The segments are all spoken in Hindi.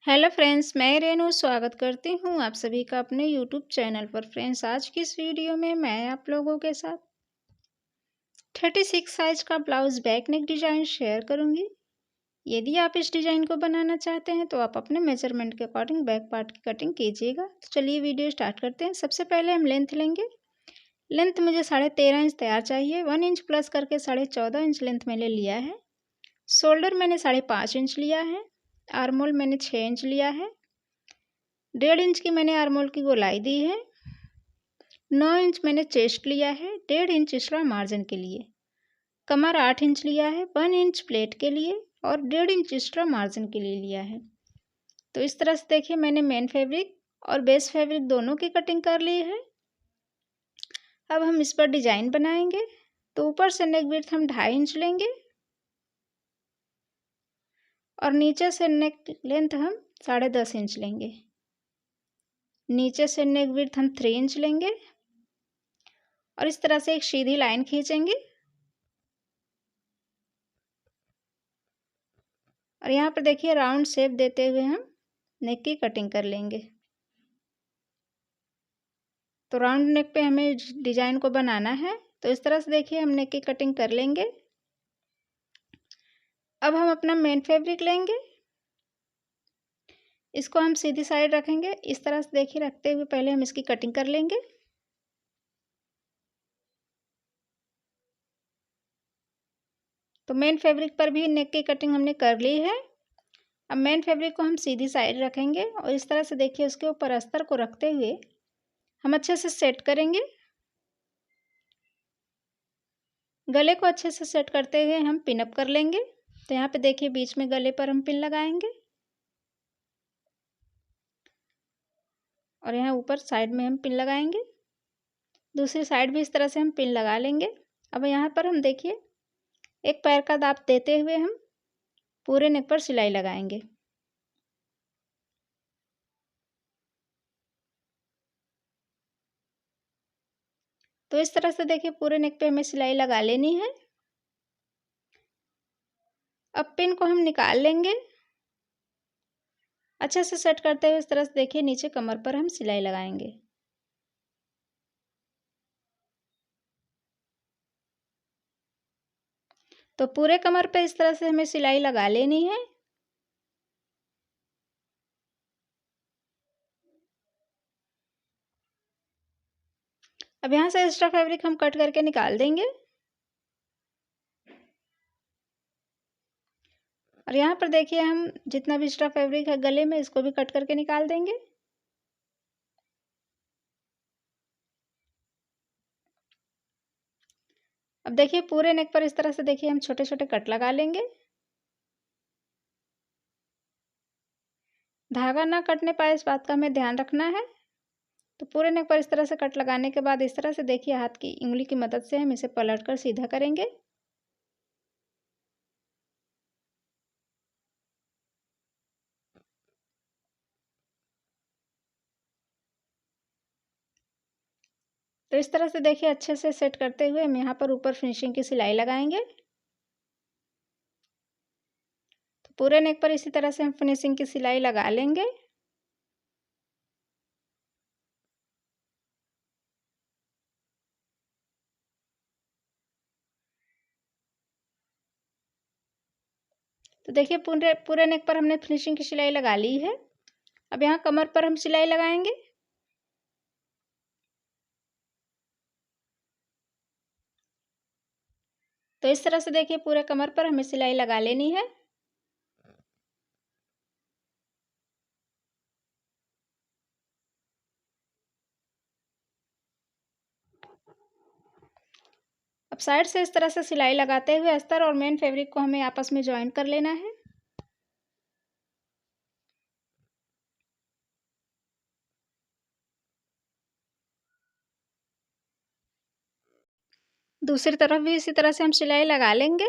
हेलो फ्रेंड्स, मैं रेनू स्वागत करती हूँ आप सभी का अपने यूट्यूब चैनल पर। फ्रेंड्स, आज की इस वीडियो में मैं आप लोगों के साथ 36 साइज का blouse back neck design share करूँगी। यदि आप इस डिज़ाइन को बनाना चाहते हैं तो आप अपने मेजरमेंट के अकॉर्डिंग बैक पार्ट की कटिंग कीजिएगा। तो चलिए वीडियो स्टार्ट करते हैं। सबसे पहले हम लेंथ लेंगे। लेंथ मुझे 13.5 इंच तैयार चाहिए। 1 इंच प्लस करके 14.5 इंच लेंथ मैंने लिया है। शोल्डर मैंने 5.5 इंच लिया है। आर्म होल मैंने 6 इंच लिया है। 1.5 इंच की मैंने आर्म होल की गोलाई दी है। 9 इंच मैंने चेस्ट लिया है। 1.5 इंच एक्स्ट्रा मार्जिन के लिए। कमर 8 इंच लिया है। 1 इंच प्लेट के लिए और 1.5 इंच एक्स्ट्रा मार्जिन के लिए लिया है। तो इस तरह से देखिए मैंने मेन फैब्रिक और बेस फैब्रिक दोनों की कटिंग कर ली है। अब हम इस पर डिजाइन बनाएंगे। तो ऊपर से नेक विड्थ हम 2.5 इंच लेंगे और नीचे से नेक लेंथ हम 10.5 इंच लेंगे। नीचे से नेक विड्थ हम 3 इंच लेंगे और इस तरह से एक सीधी लाइन खींचेंगे और यहाँ पर देखिए राउंड शेप देते हुए हम नेक की कटिंग कर लेंगे। तो राउंड नेक पे हमें डिजाइन को बनाना है। तो इस तरह से देखिए हम नेक की कटिंग कर लेंगे। अब हम अपना मेन फैब्रिक लेंगे। इसको हम सीधी साइड रखेंगे। इस तरह से देखिए रखते हुए पहले हम इसकी कटिंग कर लेंगे। तो मेन फैब्रिक पर भी नेक की कटिंग हमने कर ली है। अब मेन फैब्रिक को हम सीधी साइड रखेंगे और इस तरह से देखिए उसके ऊपर अस्तर को रखते हुए हम अच्छे से सेट करेंगे। गले को अच्छे से सेट करते हुए हम पिन अप कर लेंगे। तो यहाँ पे देखिए बीच में गले पर हम पिन लगाएंगे और यहाँ ऊपर साइड में हम पिन लगाएंगे। दूसरी साइड भी इस तरह से हम पिन लगा लेंगे। अब यहाँ पर हम देखिए एक पैर का दाब देते हुए हम पूरे नेक पर सिलाई लगाएंगे। तो इस तरह से देखिए पूरे नेक पे हमें सिलाई लगा लेनी है। अब पिन को हम निकाल लेंगे। अच्छे से सेट करते हुए इस तरह से देखिए नीचे कमर पर हम सिलाई लगाएंगे। तो पूरे कमर पे इस तरह से हमें सिलाई लगा लेनी है। अब यहाँ से एक्स्ट्रा फैब्रिक हम कट करके निकाल देंगे और यहाँ पर देखिए हम जितना भी एक्स्ट्रा फैब्रिक है गले में इसको भी कट करके निकाल देंगे। अब देखिए पूरे नेक पर इस तरह से देखिए हम छोटे छोटे कट लगा लेंगे। धागा ना कटने पाए इस बात का हमें ध्यान रखना है। तो पूरे नेक पर इस तरह से कट लगाने के बाद इस तरह से देखिए हाथ की उंगली की मदद से हम इसे पलट कर सीधा करेंगे। तो इस तरह से देखिए अच्छे से सेट करते हुए हम यहाँ पर ऊपर फिनिशिंग की सिलाई लगाएंगे। तो पूरे नेक पर इसी तरह से हम फिनिशिंग की सिलाई लगा लेंगे। तो देखिए पूरे पूरे नेक पर हमने फिनिशिंग की सिलाई लगा ली है। अब यहाँ कमर पर हम सिलाई लगाएंगे। तो इस तरह से देखिए पूरे कमर पर हमें सिलाई लगा लेनी है। अब साइड से इस तरह से सिलाई लगाते हुए अस्तर और मेन फैब्रिक को हमें आपस में ज्वाइन कर लेना है। दूसरी तरफ भी इसी तरह से हम सिलाई लगा लेंगे।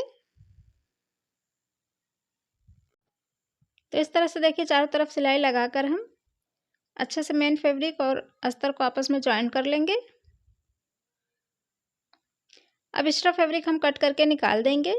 तो इस तरह से देखिए चारों तरफ सिलाई लगाकर हम अच्छे से मेन फैब्रिक और अस्तर को आपस में ज्वाइन कर लेंगे। अब एक्स्ट्रा फैब्रिक हम कट करके निकाल देंगे।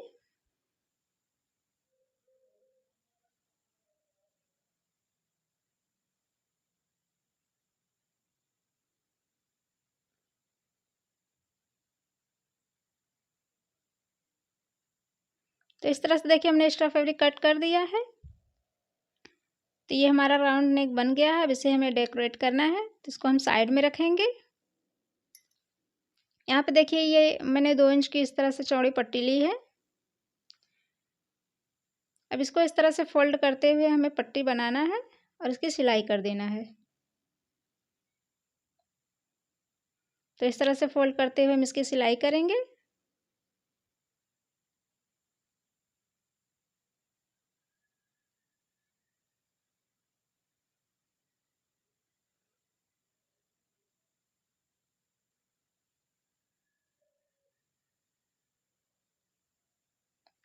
तो इस तरह से देखिए हमने एक्स्ट्रा फैब्रिक कट कर दिया है। तो ये हमारा राउंड नेक बन गया है। अब इसे हमें डेकोरेट करना है, तो इसको हम साइड में रखेंगे। यहाँ पे देखिए ये मैंने 2 इंच की इस तरह से चौड़ी पट्टी ली है। अब इसको इस तरह से फोल्ड करते हुए हमें पट्टी बनाना है और इसकी सिलाई कर देना है। तो इस तरह से फोल्ड करते हुए हम इसकी सिलाई करेंगे।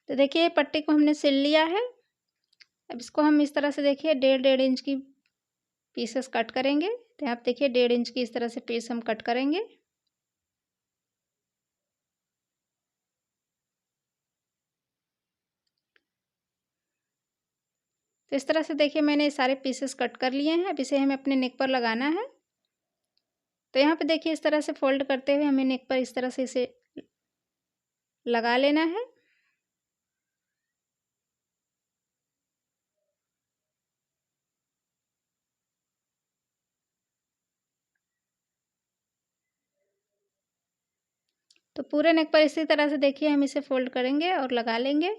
तो देखिए पट्टी को हमने सिल लिया है। अब इसको हम इस तरह से देखिए 1.5 इंच की पीसेस कट करेंगे। तो आप देखिए 1.5 इंच की इस तरह से पीस हम कट करेंगे। तो इस तरह से देखिए मैंने सारे पीसेस कट कर लिए हैं। अब इसे हमें अपने नेक पर लगाना है। तो यहाँ पे देखिए इस तरह से फोल्ड करते हुए हमें नेक पर इस तरह से इसे लगा लेना है। तो पूरे नेक पर इसी तरह से देखिए हम इसे फोल्ड करेंगे और लगा लेंगे।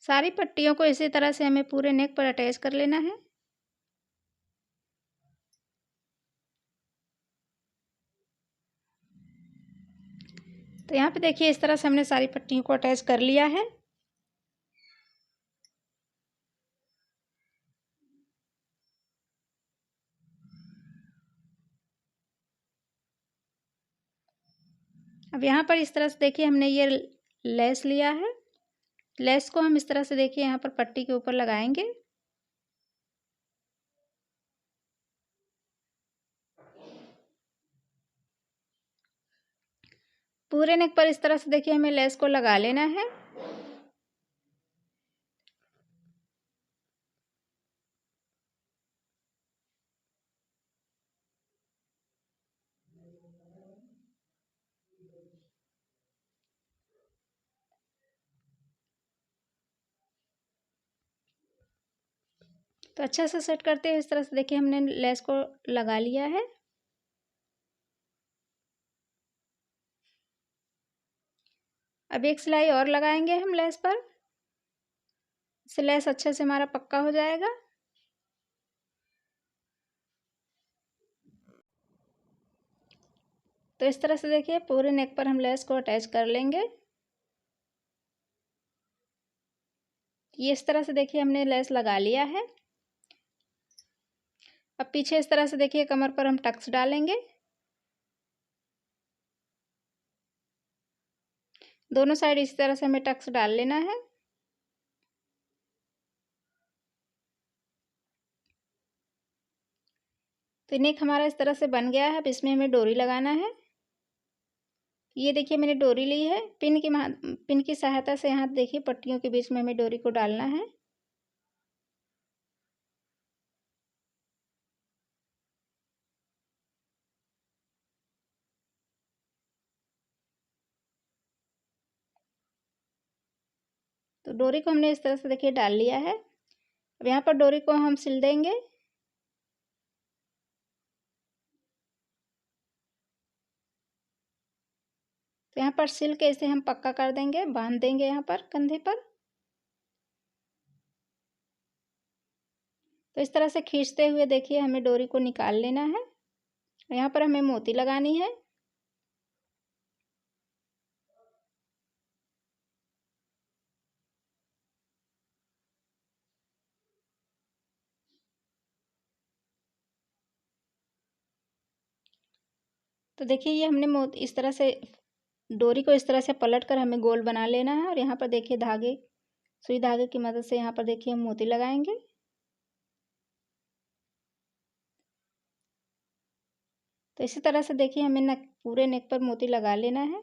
सारी पट्टियों को इसी तरह से हमें पूरे नेक पर अटैच कर लेना है। तो यहाँ पे देखिए इस तरह से हमने सारी पट्टियों को अटैच कर लिया है। अब यहाँ पर इस तरह से देखिए हमने ये लेस लिया है। लेस को हम इस तरह से देखिए यहाँ पर पट्टी के ऊपर लगाएंगे। पूरे नेक पर इस तरह से देखिए हमें लेस को लगा लेना है। तो अच्छा से सेट करते हैं। इस तरह से देखिए हमने लेस को लगा लिया है। अब एक सिलाई और लगाएंगे हम लेस पर। इससे लेस अच्छे से हमारा पक्का हो जाएगा। तो इस तरह से देखिए पूरे नेक पर हम लेस को अटैच कर लेंगे। ये इस तरह से देखिए हमने लेस लगा लिया है। अब पीछे इस तरह से देखिए कमर पर हम टक्स डालेंगे। दोनों साइड इस तरह से हमें टक्स डाल लेना है। तो नेक हमारा इस तरह से बन गया है। अब इसमें हमें डोरी लगाना है। ये देखिए मैंने डोरी ली है। पिन की सहायता से यहाँ देखिए पट्टियों के बीच में हमें डोरी को डालना है। तो डोरी को हमने इस तरह से देखिए डाल लिया है। अब यहाँ पर डोरी को हम सिल देंगे। तो यहाँ पर सिल के इसे हम पक्का कर देंगे, बांध देंगे यहाँ पर कंधे पर। तो इस तरह से खींचते हुए देखिए हमें डोरी को निकाल लेना है। यहाँ पर हमें मोती लगानी है। तो देखिए ये हमने इस तरह से डोरी को इस तरह से पलट कर हमें गोल बना लेना है। और यहाँ पर देखिए सुई धागे की मदद से यहाँ पर देखिए हम मोती लगाएंगे। तो इसी तरह से देखिए हमें पूरे नेक पर मोती लगा लेना है।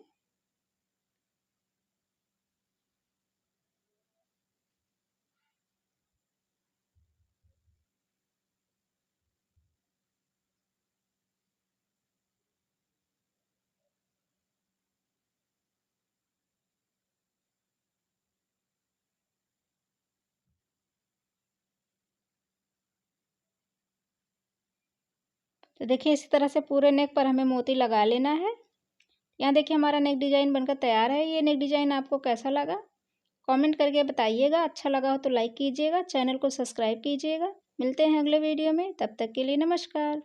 तो देखिए इसी तरह से पूरे नेक पर हमें मोती लगा लेना है। यहाँ देखिए हमारा नेक डिज़ाइन बनकर तैयार है। ये नेक डिज़ाइन आपको कैसा लगा कमेंट करके बताइएगा। अच्छा लगा हो तो लाइक कीजिएगा, चैनल को सब्सक्राइब कीजिएगा। मिलते हैं अगले वीडियो में, तब तक के लिए नमस्कार।